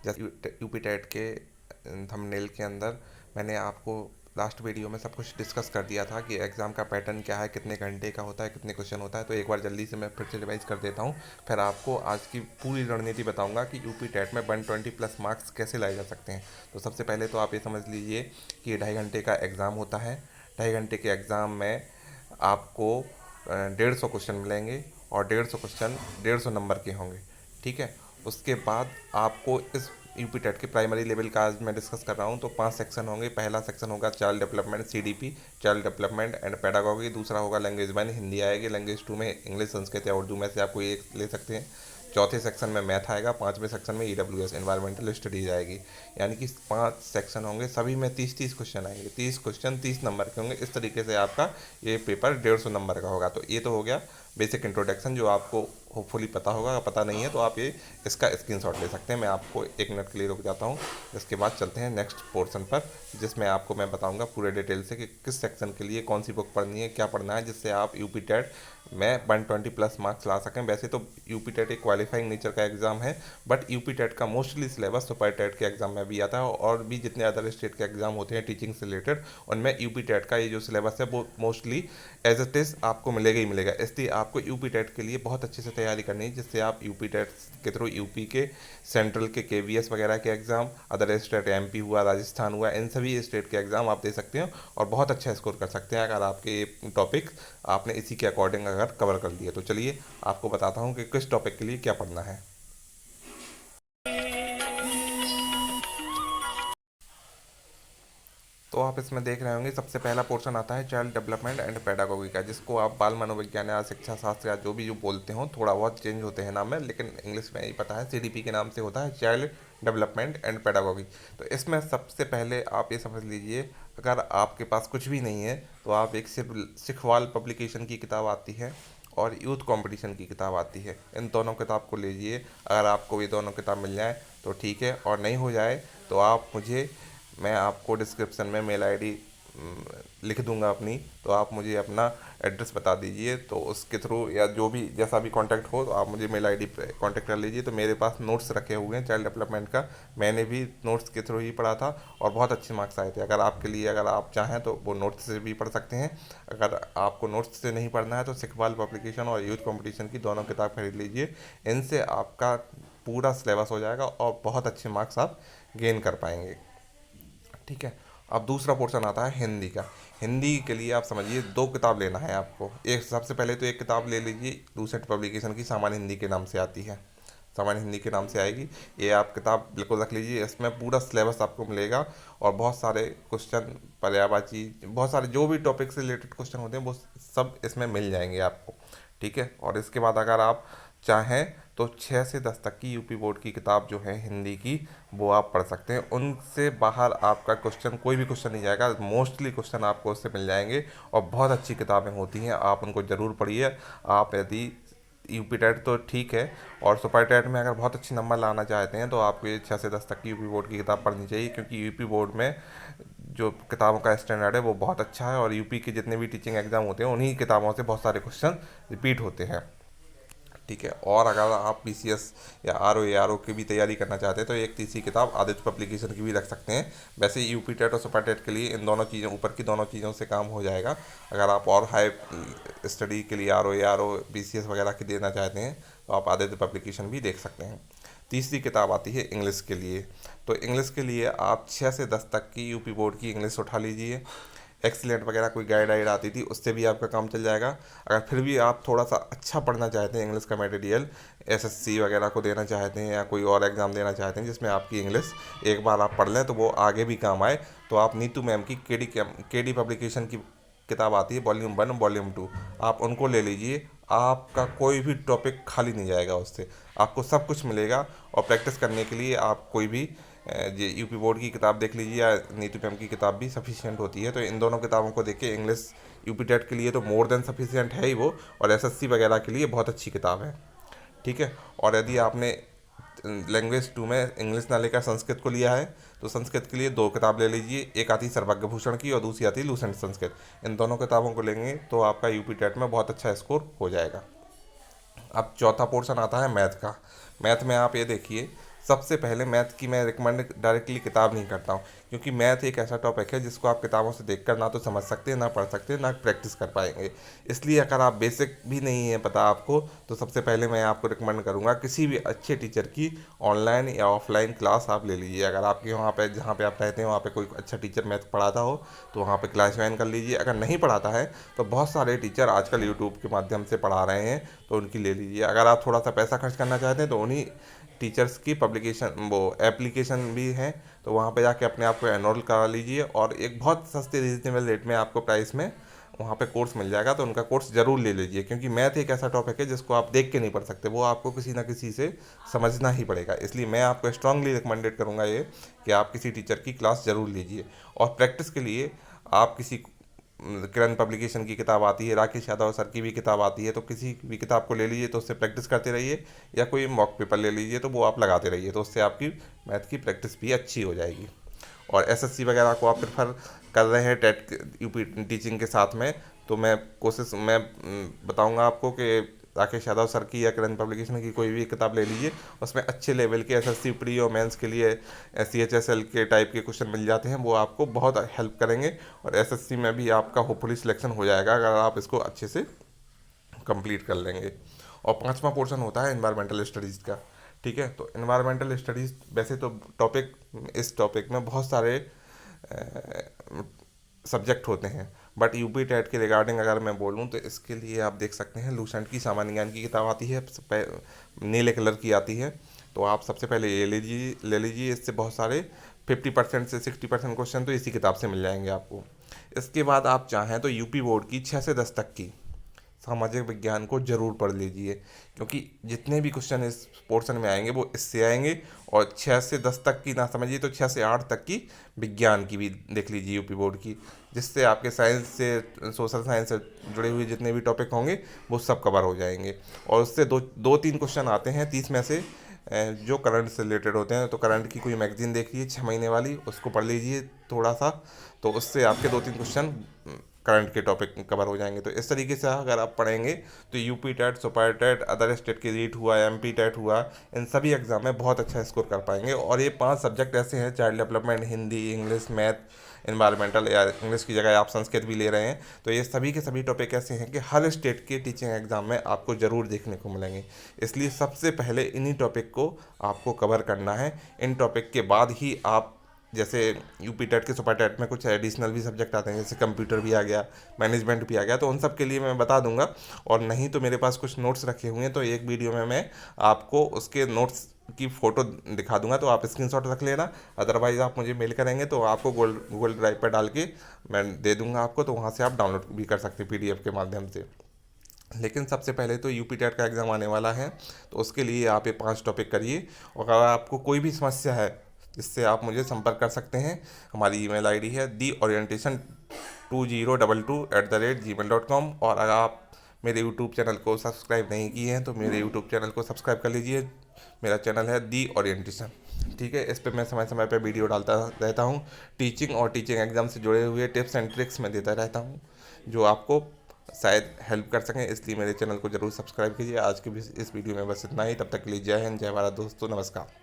जैसे UP TET के thumbnail के अंदर मैंने आपको लास्ट वीडियो में सब कुछ डिस्कस कर दिया था कि एग्ज़ाम का पैटर्न क्या है, कितने घंटे का होता है, कितने क्वेश्चन होता है। तो एक बार जल्दी से मैं फिर से रिवाइज कर देता हूँ। फिर आपको आज की पूरी रणनीति बताऊंगा कि यूपी टेट में 120 प्लस मार्क्स कैसे लाए जा सकते हैं। तो सबसे पहले तो आप ये समझ लीजिए कि ये 2.5 घंटे का एग्ज़ाम होता है। 2.5 घंटे के एग्ज़ाम में आपको 150 क्वेश्चन मिलेंगे और 150 क्वेश्चन 150 नंबर के होंगे। ठीक है। उसके बाद आपको इस यूपी टेट के प्राइमरी लेवल का आज मैं डिस्कस कर रहा हूँ। तो 5 सेक्शन होंगे। पहला सेक्शन होगा child development CDP, child development and pedagogy. दूसरा होगा लैंग्वेज 1, हिंदी आएगी। लैंग्वेज 2 में इंग्लिश, संस्कृत या उर्दू में से आपको एक ले सकते हैं। चौथे सेक्शन में मैथ आएगा। पाँचवें सेक्शन में ईडब्ल्यूएस एनवायरमेंटल स्टडीज आएगी। यानी कि 5 सेक्शन होंगे, सभी में 30-30 क्वेश्चन आएंगे। 30 क्वेश्चन 30 नंबर के होंगे। इस तरीके से आपका ये पेपर 150 नंबर का होगा। तो ये तो हो गया बेसिक इंट्रोडक्शन, जो आपको होपफुली पता होगा। अगर पता नहीं है तो आप ये इसका स्क्रीनशॉट ले सकते हैं। मैं आपको 1 मिनट के लिए रुक जाता हूँ। इसके बाद चलते हैं नेक्स्ट पोर्शन पर, जिसमें आपको मैं बताऊंगा पूरे डिटेल से कि किस सेक्शन के लिए कौन सी बुक पढ़नी है, क्या पढ़ना है, जिससे आप यूपी टेट में 120 प्लस मार्क्स ला सकें। वैसे तो यूपी टेट एक क्वालिफाइंग नेचर का एग्जाम है, बट यूपी टेट का मोस्टली सिलेबस सुपर टेट के एग्जाम में भी आता है। और भी जितने अदर स्टेट के एग्जाम होते हैं टीचिंग से रिलेटेड, उनमें यूपी टेट का ये जो सिलेबस है वो मोस्टली एज इट इज़ आपको मिलेगा ही मिलेगा। इसलिए आपको यूपी टेट के लिए बहुत अच्छे से तैयारी करनी है, जिससे आप यूपी टेट के थ्रू यूपी के सेंट्रल के केवीएस वगैरह के एग्ज़ाम, अदर स्टेट एमपी हुआ, राजस्थान हुआ, इन सभी स्टेट के एग्ज़ाम आप दे सकते हैं और बहुत अच्छा स्कोर कर सकते हैं अगर आपके टॉपिक आपने इसी के अकॉर्डिंग अगर कवर कर लिए। तो चलिए आपको बताता हूँ कि किस टॉपिक के लिए क्या पढ़ना है। तो आप इसमें देख रहे होंगे सबसे पहला पोर्शन आता है चाइल्ड डेवलपमेंट एंड पेडागोगी का, जिसको आप बाल मनोविज्ञान या शिक्षा शास्त्र या जो भी जो बोलते हो, थोड़ा बहुत चेंज होते हैं नाम में, लेकिन इंग्लिश में यही पता है सीडीपी के नाम से होता है, चाइल्ड डेवलपमेंट एंड पेडागोगी। तो इसमें सबसे पहले आप ये समझ लीजिए, अगर आपके पास कुछ भी नहीं है तो आप एक सिर्फ सिखवाल पब्लिकेशन की किताब आती है और यूथ कंपटीशन की किताब आती है, इन दोनों किताब को लीजिए। अगर आपको ये दोनों किताब मिल जाए तो ठीक है, और नहीं हो जाए तो आप मुझे, मैं आपको डिस्क्रिप्शन में मेल आईडी लिख दूंगा अपनी, तो आप मुझे अपना एड्रेस बता दीजिए। तो उसके थ्रू या जो भी जैसा भी कांटेक्ट हो, तो आप मुझे मेल आईडी पे कांटेक्ट कर लीजिए। तो मेरे पास नोट्स रखे हुए हैं चाइल्ड डेवलपमेंट का, मैंने भी नोट्स के थ्रू ही पढ़ा था और बहुत अच्छे मार्क्स आए थे। अगर आपके लिए, अगर आप चाहें तो वो नोट्स से भी पढ़ सकते हैं। अगर आपको नोट्स से नहीं पढ़ना है तो सिखवाल पब्लिकेशन और यूथ कॉम्पिटिशन की दोनों किताब खरीद लीजिए। इनसे आपका पूरा सिलेबस हो जाएगा और बहुत अच्छे मार्क्स आप गेन कर पाएंगे। ठीक है। अब दूसरा पोर्शन आता है हिंदी का। हिंदी के लिए आप समझिए 2 किताब लेना है आपको। एक, सबसे पहले तो एक किताब ले लीजिए लूसेंट पब्लिकेशन की, सामान्य हिंदी के नाम से आती है, सामान्य हिंदी के नाम से आएगी। ये आप किताब बिल्कुल रख लीजिए, इसमें पूरा सिलेबस आपको मिलेगा और बहुत सारे क्वेश्चन, पर्यायवाची, बहुत सारे जो भी टॉपिक से रिलेटेड क्वेश्चन होते हैं वो सब इसमें मिल जाएंगे आपको। ठीक है। और इसके बाद अगर आप चाहें तो 6 से 10 तक की यूपी बोर्ड की किताब जो है हिंदी की, वो आप पढ़ सकते हैं। उनसे बाहर आपका क्वेश्चन, कोई भी क्वेश्चन नहीं जाएगा, मोस्टली क्वेश्चन आपको उससे मिल जाएंगे और बहुत अच्छी किताबें होती हैं, आप उनको ज़रूर पढ़िए। आप यदि यूपी टेट तो ठीक है, और सुपर टेट में अगर बहुत अच्छे नंबर लाना चाहते हैं तो आपको ये 6 से 10 तक की यूपी बोर्ड की किताब पढ़नी चाहिए, क्योंकि यूपी बोर्ड में जो किताबों का स्टैंडर्ड है वो बहुत अच्छा है और यूपी के जितने भी टीचिंग एग्जाम होते हैं उन्हीं किताबों से बहुत सारे क्वेश्चन रिपीट होते हैं। ठीक है। और अगर आप पीसीएस या आरओ ए आरओ की भी तैयारी करना चाहते हैं तो एक तीसरी किताब आदित्य पब्लिकेशन की भी रख सकते हैं। वैसे यूपी टेट और सुपर टेट के लिए इन दोनों चीज़ों, ऊपर की दोनों चीज़ों से काम हो जाएगा। अगर आप और हाई स्टडी के लिए आरओ ए आरओ पीसीएस वगैरह की देना चाहते हैं तो आप आदित्य पब्लिकेशन भी देख सकते हैं। तीसरी किताब आती है इंग्लिश के लिए। तो इंग्लिश के लिए आप 6 से 10 तक की यूपी बोर्ड की इंग्लिश उठा लीजिए। एक्सीलेंट वगैरह कोई गाइड वाइड आती थी, उससे भी आपका काम चल जाएगा। अगर फिर भी आप थोड़ा सा अच्छा पढ़ना चाहते हैं, इंग्लिश का मटेरियल एसएससी वगैरह को देना चाहते हैं या कोई और एग्ज़ाम देना चाहते हैं जिसमें आपकी इंग्लिश एक बार आप पढ़ लें तो वो आगे भी काम आए, तो आप नीतू मैम की केडी पब्लिकेशन की किताब आती है वॉल्यूम 1 वॉल्यूम 2, आप उनको ले लीजिए। आपका कोई भी टॉपिक खाली नहीं जाएगा उससे, आपको सब कुछ मिलेगा। और प्रैक्टिस करने के लिए आप कोई भी ये यूपी बोर्ड की किताब देख लीजिए या नीतू मैम की किताब भी सफिशिएंट होती है। तो इन दोनों किताबों को देख के इंग्लिश यूपी टेट के लिए तो मोर देन सफिशिएंट है ही वो, और एसएससी वगैरह के लिए बहुत अच्छी किताब है। ठीक है। और यदि आपने लैंग्वेज 2 में इंग्लिश ना लेकर संस्कृत को लिया है तो संस्कृत के लिए 2 किताब ले लीजिए, एक आती है सर्वज्ञ भूषण की और दूसरी आती है लूसेंट संस्कृत। इन दोनों किताबों को लेंगे तो आपका यूपी टेट में बहुत अच्छा स्कोर हो जाएगा। अब चौथा पोर्शन आता है मैथ का। मैथ में आप ये देखिए, सबसे पहले मैथ की मैं रिकमेंड डायरेक्टली किताब नहीं करता हूँ, क्योंकि मैथ एक ऐसा टॉपिक है जिसको आप किताबों से देखकर ना तो समझ सकते हैं, ना पढ़ सकते हैं, ना प्रैक्टिस कर पाएंगे। इसलिए अगर आप बेसिक भी नहीं है पता आपको, तो सबसे पहले मैं आपको रिकमेंड करूँगा किसी भी अच्छे टीचर की ऑनलाइन या ऑफलाइन क्लास आप ले लीजिए। अगर आपके वहाँ पे जहाँ पे आप रहते हैं वहाँ पे कोई अच्छा टीचर मैथ पढ़ाता हो तो वहाँ पे क्लास ज्वाइन कर लीजिए। अगर नहीं पढ़ाता है तो बहुत सारे टीचर आजकल यूट्यूब के माध्यम से पढ़ा रहे हैं, तो उनकी ले लीजिए। अगर आप थोड़ा सा पैसा खर्च करना चाहते हैं तो उन्हीं टीचर्स की पब्लिकेशन वो एप्लीकेशन भी है, तो वहाँ पे जाके अपने आप को एनरोल करा लीजिए और एक बहुत सस्ते रीजनेबल रेट में आपको प्राइस में वहाँ पे कोर्स मिल जाएगा। तो उनका कोर्स ज़रूर ले लीजिए, क्योंकि मैथ एक ऐसा टॉपिक है जिसको आप देख के नहीं पढ़ सकते, वो आपको किसी ना किसी से समझना ही पड़ेगा। इसलिए मैं आपको स्ट्रांगली रिकमेंडेड करूँगा ये कि आप किसी टीचर की क्लास ज़रूर लीजिए। और प्रैक्टिस के लिए आप किसी किरण पब्लिकेशन की किताब आती है, राकेश यादव सर की भी किताब आती है, तो किसी भी किताब को ले लीजिए, तो उससे प्रैक्टिस करते रहिए। या कोई मॉक पेपर ले लीजिए तो वो आप लगाते रहिए, तो उससे आपकी मैथ की प्रैक्टिस भी अच्छी हो जाएगी। और एसएससी वगैरह को आप प्रेफर कर रहे हैं टेट यूपी टीचिंग के साथ में, तो मैं बताऊंगा आपको कि राकेश यादव सर की या किरण पब्लिकेशन की कोई भी किताब ले लीजिए। उसमें अच्छे लेवल के एसएससी प्री और मेंस के लिए CHSL के टाइप के क्वेश्चन मिल जाते हैं, वो आपको बहुत हेल्प करेंगे। और एसएससी में भी आपका होपफुली सिलेक्शन हो जाएगा अगर आप इसको अच्छे से कंप्लीट कर लेंगे। और पांचवा पोर्शन होता है इन्वायरमेंटल स्टडीज़ का। ठीक है, तो इन्वायरमेंटल स्टडीज़ वैसे तो इस टॉपिक में बहुत सारे सब्जेक्ट होते हैं, बट यूपी टेट के रिगार्डिंग अगर मैं बोलूँ तो इसके लिए आप देख सकते हैं लूसेंट की सामान्य ज्ञान की किताब आती है, नीले कलर की आती है। तो आप सबसे पहले ये ले लीजिए। इससे बहुत सारे 50% से 60% क्वेश्चन तो इसी किताब से मिल जाएंगे आपको। इसके बाद आप चाहें तो यूपी बोर्ड की 6 से 10 तक की सामाजिक विज्ञान को जरूर पढ़ लीजिए, क्योंकि जितने भी क्वेश्चन इस पोर्शन में आएंगे वो इससे आएंगे। और 6 से 10 तक की ना समझिए तो 6 से 8 तक की विज्ञान की भी देख लीजिए यूपी बोर्ड की, जिससे आपके साइंस से सोशल साइंस से जुड़े हुए जितने भी टॉपिक होंगे वो सब कवर हो जाएंगे। और उससे दो तीन क्वेश्चन आते हैं 30 में से जो करंट से रिलेटेड होते हैं। तो करंट की कोई मैगजीन देखिए 6 महीने वाली, उसको पढ़ लीजिए थोड़ा सा, तो उससे आपके 2-3 क्वेश्चन करंट के टॉपिक कवर हो जाएंगे। तो इस तरीके से अगर आप पढ़ेंगे तो UP TET, super TET, other state की रीट हुआ, MP टेट हुआ, इन सभी एग्जाम में बहुत अच्छा स्कोर कर पाएंगे। और ये 5 सब्जेक्ट ऐसे हैं, child development, Hindi, English, math, environmental, या इंग्लिश की जगह आप संस्कृत भी ले रहे हैं, तो ये सभी के सभी टॉपिक ऐसे हैं कि हर स्टेट के टीचिंग एग्जाम में आपको ज़रूर देखने को मिलेंगे। इसलिए सबसे पहले इन्हीं टॉपिक को आपको कवर करना है। इन टॉपिक के बाद ही आप, जैसे यूपी टेट के सुपर टेट में कुछ एडिशनल भी सब्जेक्ट आते हैं, जैसे कंप्यूटर भी आ गया, मैनेजमेंट भी आ गया, तो उन सब के लिए मैं बता दूंगा। और नहीं तो मेरे पास कुछ नोट्स रखे हुए हैं, तो एक वीडियो में मैं आपको उसके नोट्स की फ़ोटो दिखा दूंगा, तो आप स्क्रीनशॉट रख लेना। अदरवाइज़ आप मुझे मेल करेंगे तो आपको गूगल ड्राइव पर डाल के मैं दे दूंगा आपको, तो वहाँ से आप डाउनलोड भी कर सकते हैं PDF के माध्यम से। लेकिन सबसे पहले तो यूपी टेट का एग्ज़ाम आने वाला है, तो उसके लिए आप ये 5 टॉपिक करिए। और अगर आपको कोई भी समस्या है जिससे आप मुझे संपर्क कर सकते हैं, हमारी email ID है theorientation2022@gmail.com। और अगर आप मेरे यूट्यूब चैनल को सब्सक्राइब नहीं किए हैं तो मेरे यूट्यूब चैनल को सब्सक्राइब कर लीजिए। मेरा चैनल है दी ओरिएंटेशन। ठीक है, इस पर मैं समय समय पर वीडियो डालता रहता हूँ। टीचिंग और टीचिंग एग्ज़ाम से जुड़े हुए टिप्स एंड ट्रिक्स मैं देता रहता हूँ, जो आपको शायद हेल्प कर सकें। इसलिए मेरे चैनल को ज़रूर सब्सक्राइब कीजिए। आज के इस वीडियो में बस इतना ही। तब तक के लिए जय हिंद, जय भारत दोस्तों, नमस्कार।